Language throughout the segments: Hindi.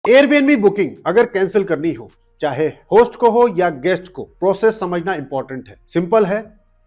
एयरबीएनबी बुकिंग अगर कैंसिल करनी हो, चाहे होस्ट को हो या गेस्ट को, प्रोसेस समझना इंपॉर्टेंट है। सिंपल है,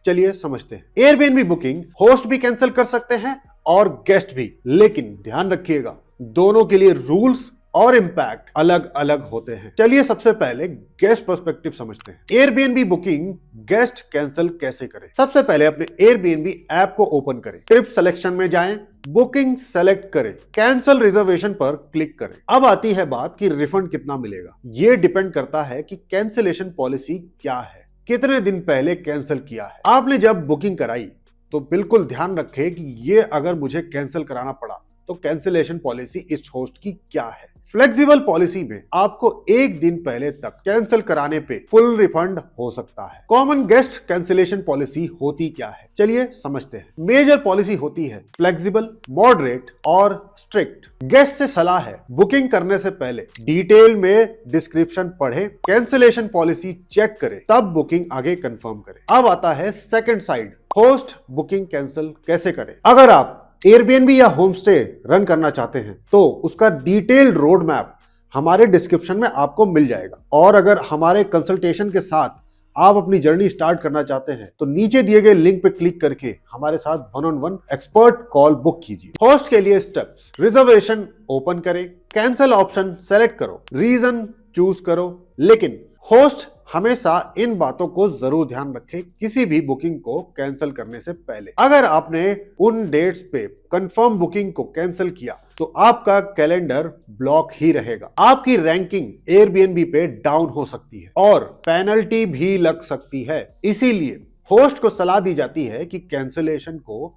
चलिए समझते हैं। एयरबीएनबी बुकिंग होस्ट भी कैंसिल कर सकते हैं और गेस्ट भी, लेकिन ध्यान रखिएगा दोनों के लिए रूल्स और इंपैक्ट अलग अलग होते हैं। चलिए सबसे पहले गेस्ट पर्सपेक्टिव समझते हैं। एयरबीएनबी बुकिंग गेस्ट कैंसिल कैसे करें। सबसे पहले अपने एयरबीएनबी ऐप को ओपन करें, ट्रिप सिलेक्शन में जाएं, बुकिंग सेलेक्ट करें, कैंसिल रिजर्वेशन पर क्लिक करें। अब आती है बात कि रिफंड कितना मिलेगा। यह डिपेंड करता है कि कैंसिलेशन पॉलिसी क्या है, कितने दिन पहले कैंसिल किया है। आपने जब बुकिंग कराई तो बिल्कुल ध्यान रखें कि ये अगर मुझे कैंसिल कराना पड़ा तो कैंसिलेशन पॉलिसी इस होस्ट की क्या है। फ्लेक्सिबल पॉलिसी में आपको एक दिन पहले तक कैंसिल कराने पे फुल रिफंड हो सकता है। कॉमन गेस्ट कैंसिलेशन पॉलिसी होती क्या है, चलिए समझते हैं। मेजर पॉलिसी होती है फ्लेक्सिबल, मॉडरेट और स्ट्रिक्ट। गेस्ट से सलाह है बुकिंग करने से पहले डिटेल में डिस्क्रिप्शन पढ़ें, कैंसिलेशन पॉलिसी चेक करें, तब बुकिंग आगे कंफर्म करें। अब आता है second side, host booking cancel कैसे करें। अगर आप एयरबीएनबी या होम स्टे रन करना चाहते हैं तो उसका डिटेल्ड रोड मैप हमारे डिस्क्रिप्शन में आपको मिल जाएगा। और अगर हमारे कंसल्टेशन के साथ आप अपनी जर्नी स्टार्ट करना चाहते हैं तो नीचे दिए गए लिंक पे क्लिक करके हमारे साथ 1-on-1 एक्सपर्ट कॉल बुक कीजिए। होस्ट के लिए स्टेप्स, रिजर्वेशन ओपन करें, कैंसिल ऑप्शन सेलेक्ट करो, रीजन चूज करो, लेकिन होस्ट हमेशा इन बातों को जरूर ध्यान रखें किसी भी बुकिंग को कैंसिल करने से पहले। अगर आपने उन डेट्स पे कंफर्म बुकिंग को कैंसिल किया तो आपका कैलेंडर ब्लॉक ही रहेगा। आपकी रैंकिंग एयरबीएनबी पे डाउन हो सकती है और पेनल्टी भी लग सकती है। इसीलिए होस्ट को सलाह दी जाती है कि कैंसिलेशन को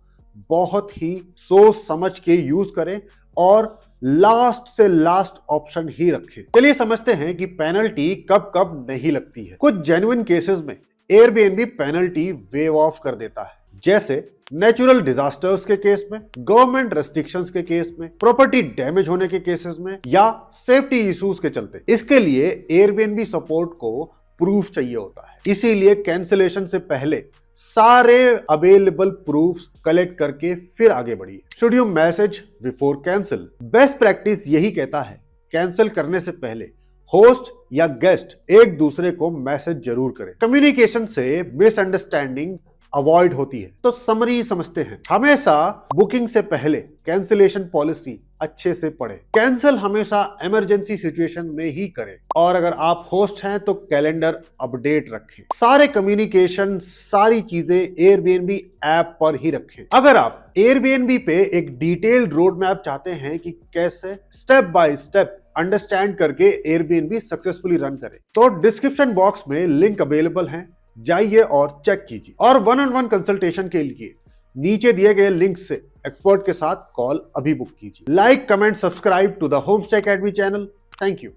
बहुत ही सोच समझ के यूज करें और लास्ट से लास्ट ऑप्शन ही रखें। चलिए समझते हैं कि पेनल्टी कब कब नहीं लगती है। कुछ जेन्युइन केसेस में एयरबीएनबी पेनल्टी वेव ऑफ कर देता है, जैसे नेचुरल डिजास्टर्स के केस में, गवर्नमेंट रेस्ट्रिक्शंस के केस में, प्रॉपर्टी डैमेज होने के केसेस में या सेफ्टी इश्यूज के चलते। इसके लिए एयरबीएनबी सपोर्ट को प्रूफ चाहिए होता है। इसीलिए कैंसिलेशन से पहले सारे अवेलेबल प्रूफ्स कलेक्ट करके फिर आगे बढ़िए। Should you message before cancel. Best practice यही कहता है कैंसिल करने से पहले होस्ट या गेस्ट एक दूसरे को मैसेज जरूर करें। कम्युनिकेशन से मिसअंडरस्टैंडिंग अवॉइड होती है। तो समरी समझते हैं। हमेशा बुकिंग से पहले कैंसिलेशन पॉलिसी अच्छे से पढ़ें। कैंसिल हमेशा इमरजेंसी सिचुएशन में ही करें और अगर आप होस्ट हैं तो कैलेंडर अपडेट रखें। सारे कम्युनिकेशन, सारी चीजें एयरबीएनबी ऐप पर ही रखें। अगर आप एयरबीएनबी पे एक डिटेल्ड रोड मैप चाहते हैं कि कैसे स्टेप बाय स्टेप अंडरस्टैंड करके एयरबीएनबी सक्सेसफुली रन करें तो डिस्क्रिप्शन बॉक्स में लिंक अवेलेबल है, जाइए और चेक कीजिए। और 1-on-1 कंसल्टेशन के लिए नीचे दिए गए लिंक से एक्सपर्ट के साथ कॉल अभी बुक कीजिए। Like, comment, subscribe to the homestay academy channel. Thank you.